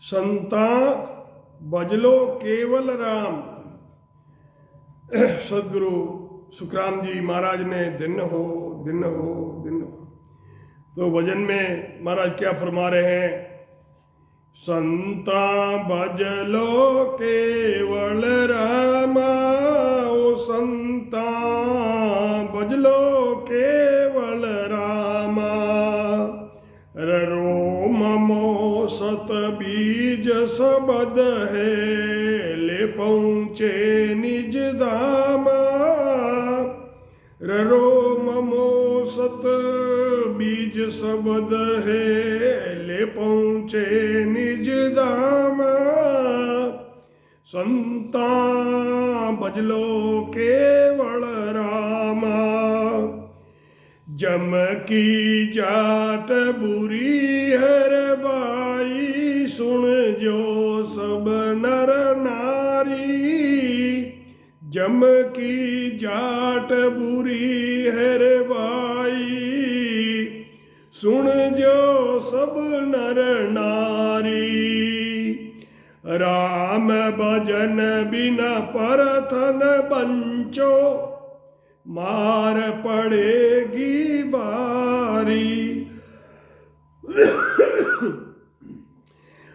संता भजलो केवल राम। सदगुरु सुखराम जी महाराज ने दिन हो दिन हो दिन हो। तो भजन में महाराज क्या फरमा रहे हैं? संता भजलो केवल रामा, ओ संता भजलो केवल रामा। ररो ममो सत बीज सबद है, ले पहुँचे निज धामा। ररो ममो सत बीज सबद है, ले पहुँचे निज धामा। संता भजलो केवल रामा। जम की जाट बुरी हर बाई, सुन जो सब नर नारी। जम की जाट बुरी हर बाई, सुन जो सब नर नारी। राम भजन बिना परथन बंचो, मार पड़ेगी बारी।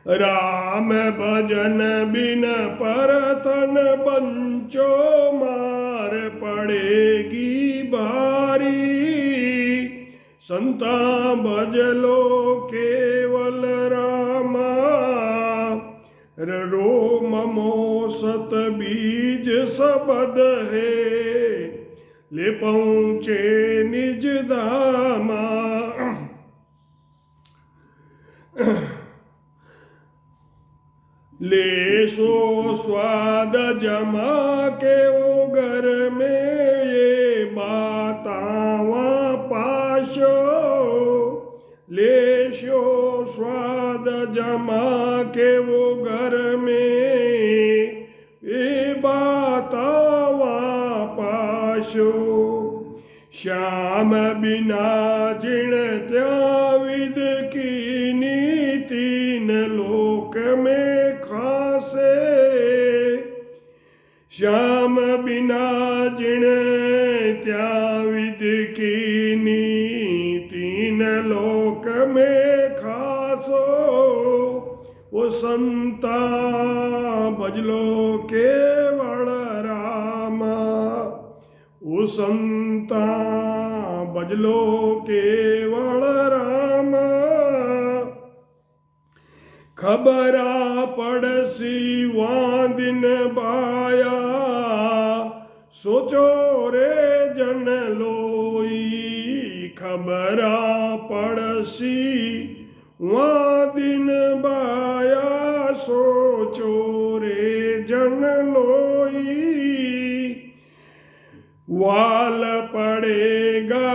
राम भजन बिन परथन बंचो, मार पड़ेगी बारी। संता भजलो केवल रामा, ररो ममो सत बीज सबद है, ले पहुँचे निज धामा। ले सो स्वाद जमा के ओ घर में, ये बातावा पाशो। ले सो स्वाद जमा के वो घर में, ये बातावा पाशो। श्याम बिना जिण त्या विद की नीति, न लोक में खासे। श्याम बिना जिण त्या विद की नीति, न लोक में खासो। वो संता भजलो केवल रामा, वो संता भजलो केवल रामा। खबरा पड़सी वहाँ दिन बाया, सोचो रे जन लोई। खबरा पड़सी वहाँ दिन बाया, सोचो रे जन लोई। वाल पड़ेगा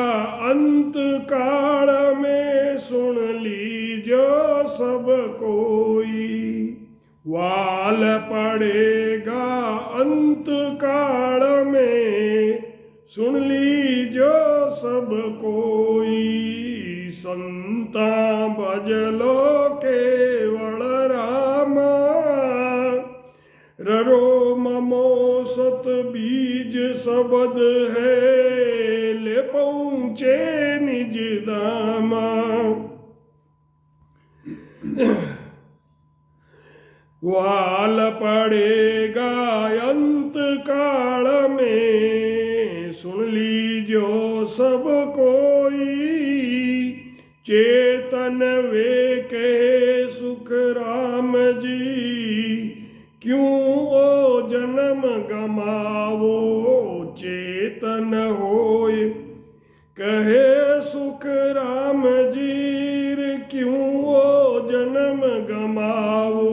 अंत काल में, सुन लीजो सब कोई। वाल पड़ेगा अंत काल में, सुन लीजो सब कोई। संता भजलो केवल रामा, ररो ममो सत बीज सबद है, ले पहुँचे निज धामा। वाल पड़ेगा अंत काल में, सुन लीजो सब कोई। चेतन वे कहे सुख राम जी, क्यों ओ जन्म गमावो। चेतन होय कहे सुख राम जीर, क्यों ओ जन्म गमावो।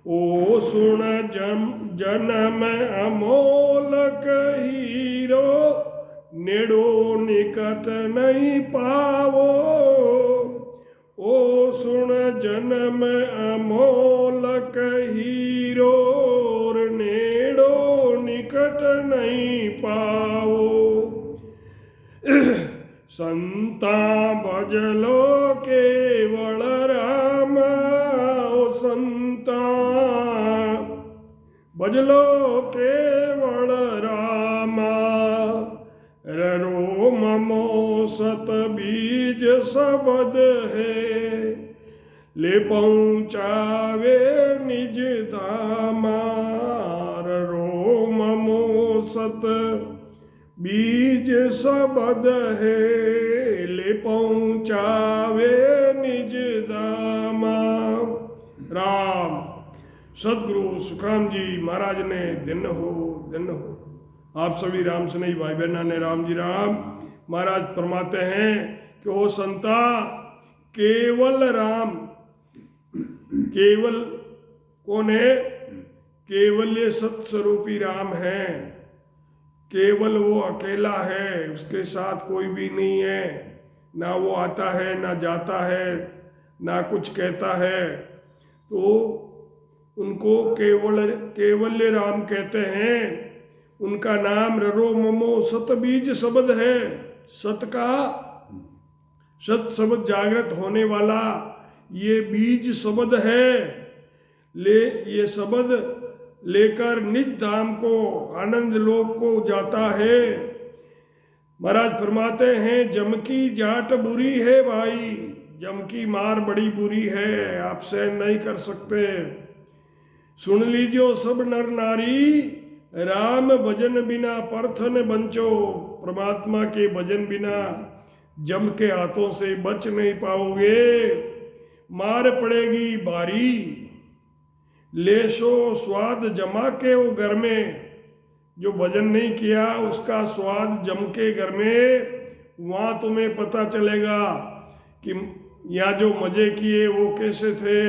ओ सुन जन्म अमोलक हीरो, नेड़ो निकट नहीं पावो। ओ सुन जन्म अमोलक हीरो, नेड़ो निकट नहीं पावो। संता भजलो केवल रामा, भजलो केवल रामा ररो ममो सत बीज शब्द है ले पहुँचावे निज धामा ररो ममो सत बीज शब्द है ले पहुँचावे निज धामा। राम सदगुरु सुखराम जी महाराज ने दिन हो आप सभी राम स्नेही भाई बहना ने राम जी राम। महाराज फरमाते हैं कि ओ संता केवल राम, केवल कौन है? केवल ये सत्स्वरूपी राम है, केवल वो अकेला है, उसके साथ कोई भी नहीं है, ना वो आता है ना जाता है ना कुछ कहता है, तो उनको केवल्य राम कहते हैं। उनका नाम ररो ममो सत बीज शब्द है। सत का सत शब्द जागृत होने वाला ये बीज शब्द है। ये शब्द लेकर निज धाम को आनंद लोक को जाता है। महाराज फरमाते हैं जम की जाट बुरी है भाई, जम की मार बड़ी बुरी है, आप सहन नहीं कर सकते। सुन लीजियो सब नर नारी, राम भजन बिना परथन बंचो। परमात्मा के भजन बिना जम के हाथों से बच नहीं पाओगे, मार पड़ेगी भारी। लेशो स्वाद जमा के वो घर में, जो भजन नहीं किया उसका स्वाद जम के घर में, वहाँ तुम्हें पता चलेगा कि यहाँ जो मजे किए वो कैसे थे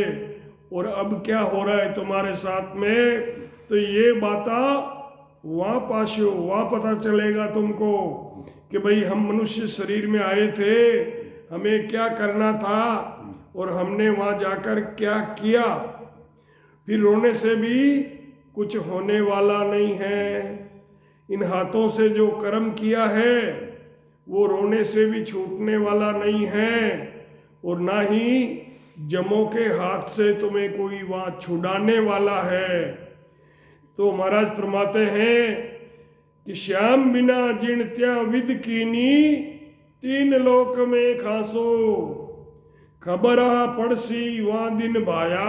और अब क्या हो रहा है तुम्हारे साथ में। तो ये बाता वहाँ पाशो, वहाँ पता चलेगा तुमको कि भाई हम मनुष्य शरीर में आए थे, हमें क्या करना था और हमने वहाँ जाकर क्या किया। फिर रोने से भी कुछ होने वाला नहीं है। इन हाथों से जो कर्म किया है वो रोने से भी छूटने वाला नहीं है, और ना ही जमों के हाथ से तुम्हें कोई वहाँ छुड़ाने वाला है। तो महाराज फरमाते हैं कि श्याम बिना जिन त्या विद कीनी, तीन लोक में खासो। खबरा पड़सी वहाँ दिन भाया,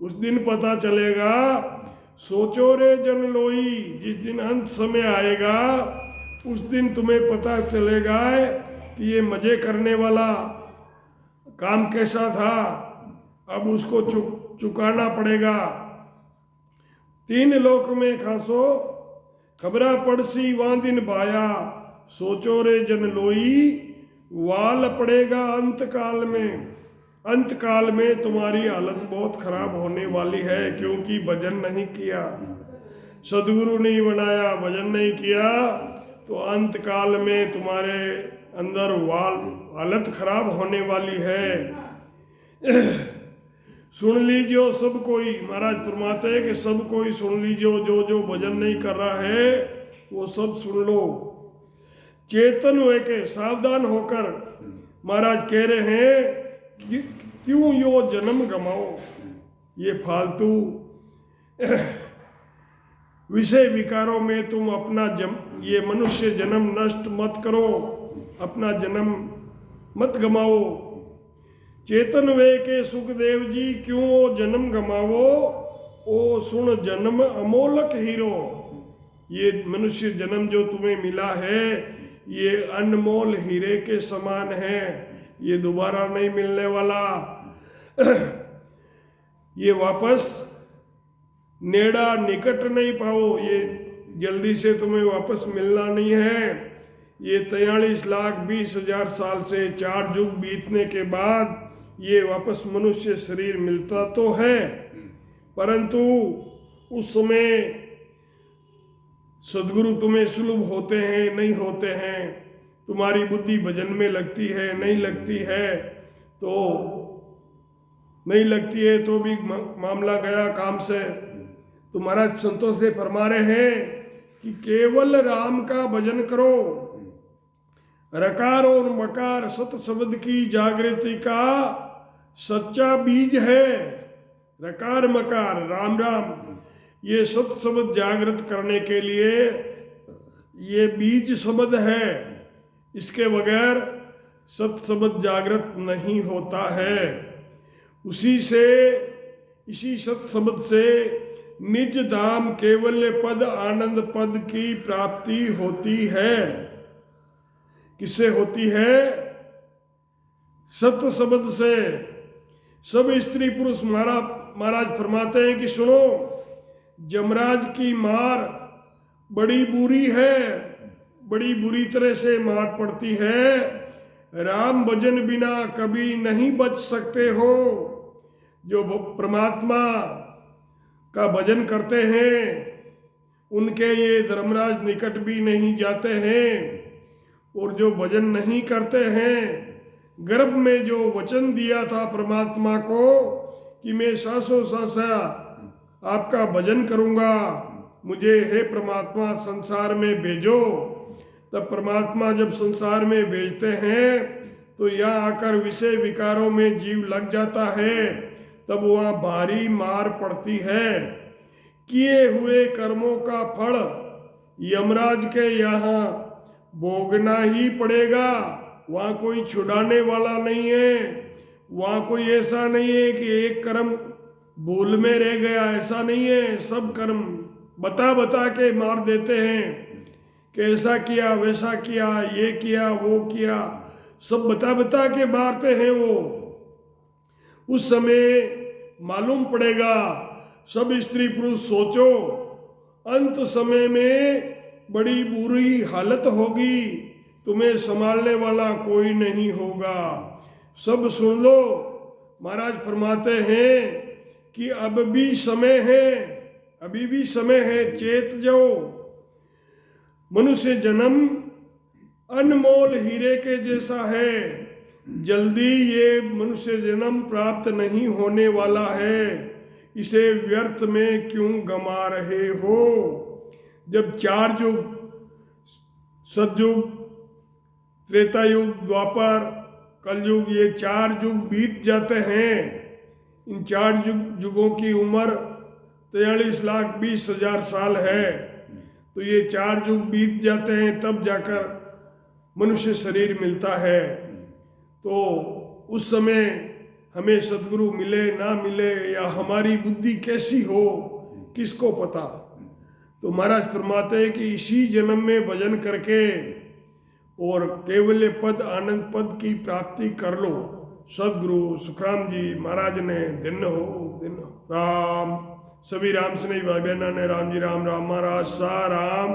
उस दिन पता चलेगा। सोचो रे जन लोई, जिस दिन अंत समय आएगा उस दिन तुम्हें पता चलेगा कि ये मजे करने वाला काम कैसा था, अब उसको चुकाना पड़ेगा। तीन लोक में खासो, खबरा पड़सी वहाँ दिन भाया। सोचो रे जन लोई, वाल पड़ेगा अंत काल में। अंत काल में तुम्हारी हालत बहुत खराब होने वाली है, क्योंकि भजन नहीं किया, सदगुरु नहीं बनाया, भजन नहीं किया, तो अंत काल में तुम्हारे अंदर हालत खराब होने वाली है। सुन लीजियो सब कोई, महाराज फरमाते हैं कि सब कोई सुन लीजियो, जो जो भजन नहीं कर रहा है वो सब सुन लो। चेतन हुए के सावधान होकर महाराज कह रहे हैं कि क्यों यो जन्म गमाओ, ये फालतू विषय विकारों में तुम अपना ये मनुष्य जन्म नष्ट मत करो, अपना जन्म मत गमाओ। चेतन वे के सुखदेव जी क्यों जन्म गमावो, ओ सुन जन्म अमोलक हीरो। ये मनुष्य जन्म जो तुम्हें मिला है ये अनमोल हीरे के समान है, ये दोबारा नहीं मिलने वाला। ये वापस नेड़ा निकट नहीं पाओ, ये जल्दी से तुम्हें वापस मिलना नहीं है। ये 43,20,000 साल से 4 युग बीतने के बाद ये वापस मनुष्य शरीर मिलता तो है, परंतु उस समय सदगुरु तुम्हें सुलभ होते हैं नहीं होते हैं, तुम्हारी बुद्धि भजन में लगती है नहीं लगती है, तो नहीं लगती है तो भी मामला गया काम से। तो महाराज संतों से फरमा रहे हैं कि केवल राम का भजन करो। रकार और मकार सत शब्द की जागृति का सच्चा बीज है। रकार मकार राम राम, ये सत शब्द जागृत करने के लिए ये बीज शब्द है, इसके बगैर सत शब्द जागृत नहीं होता है। इसी सत शब्द से निज धाम केवल्य पद आनंद पद की प्राप्ति होती है। किससे होती है? सत शब्द से। सब स्त्री पुरुष महाराज फरमाते हैं कि सुनो, यमराज की मार बड़ी बुरी है, बड़ी बुरी तरह से मार पड़ती है। राम भजन बिना कभी नहीं बच सकते हो। जो परमात्मा का भजन करते हैं उनके ये धर्मराज निकट भी नहीं जाते हैं, और जो भजन नहीं करते हैं, गर्भ में जो वचन दिया था परमात्मा को कि मैं सांसों सांसा आपका भजन करूंगा, मुझे हे परमात्मा संसार में भेजो, तब परमात्मा जब संसार में भेजते हैं तो यहाँ आकर विषय विकारों में जीव लग जाता है, तब वहाँ भारी मार पड़ती है। किए हुए कर्मों का फल यमराज के यहाँ भोगना ही पड़ेगा। वहाँ कोई छुड़ाने वाला नहीं है। वहाँ कोई ऐसा नहीं है कि एक कर्म भूल में रह गया, ऐसा नहीं है। सब कर्म बता बता के मार देते हैं कि ऐसा किया वैसा किया, ये किया वो किया, सब बता बता के मारते हैं। वो उस समय मालूम पड़ेगा। सब स्त्री पुरुष सोचो, अंत समय में बड़ी बुरी हालत होगी, तुम्हें संभालने वाला कोई नहीं होगा। सब सुन लो, महाराज फरमाते हैं कि अब भी समय है, अभी भी समय है, चेत जाओ। मनुष्य जन्म अनमोल हीरे के जैसा है, जल्दी ये मनुष्य जन्म प्राप्त नहीं होने वाला है, इसे व्यर्थ में क्यों गमा रहे हो। जब 4 युग, सतयुग, त्रेता युग, द्वापर, कलयुग, ये 4 युग बीत जाते हैं। इन 4 युगों की उम्र 43,20,000 साल है। तो ये 4 युग बीत जाते हैं, तब जाकर मनुष्य शरीर मिलता है। तो उस समय हमें सद्गुरु मिले ना मिले, या हमारी बुद्धि कैसी हो, किसको पता। तो महाराज फरमाते हैं कि इसी जन्म में भजन करके और केवल्य पद आनंद पद की प्राप्ति कर लो। सद्गुरु सुखराम जी महाराज ने दिन हो राम। सभी राम स्नेही भाई बहना ने राम जी राम, राम महाराज सा राम।